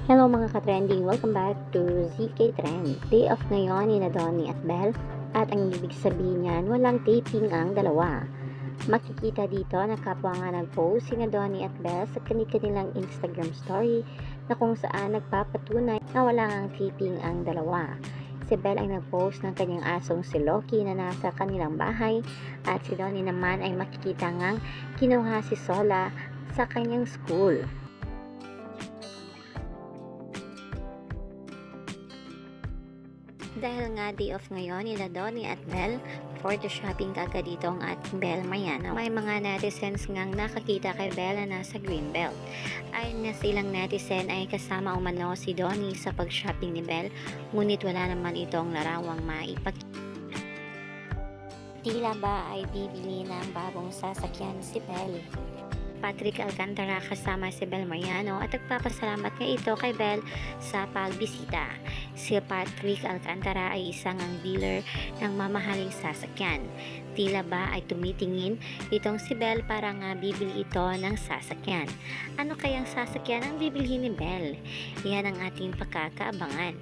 Hello mga ka-trending! Welcome back to ZK Trend. Day off ngayon ni Donnie at Belle at ang ibig sabihin niyan walang taping ang dalawa. Makikita dito na kapwa nga nag-post si Donnie at Belle sa kanilang Instagram story na kung saan nagpapatunay na wala ngang taping ang dalawa. Si Belle ay nag-post ng kanyang asong si Loki na nasa kanilang bahay at si Donnie naman ay makikita ngang kinuha si Sola sa kanyang school. Dahil nga day off ngayon nila Donnie at Belle, for the shopping kagad dito ang ating Belle Mariano. May mga netizens ngang nakakita kay Belle na nasa Greenbelt. Ayon na silang netizen ay kasama umano si Donnie sa pag-shopping ni Belle, ngunit wala naman itong larawang maipakita. Tila ba ay bibili ng bagong sasakyan si Belle? Patrick Alcantara kasama si Belle Mariano at nagpapasalamat nga ito kay Belle sa pagbisita. Si Patrick Alcantara ay isang ang dealer ng mamahaling sasakyan. Tila ba ay tumitingin itong si Belle para nga bibili ito ng sasakyan. Ano kayang sasakyan ang bibilhin ni Belle? Yan ang ating pagkakaabangan.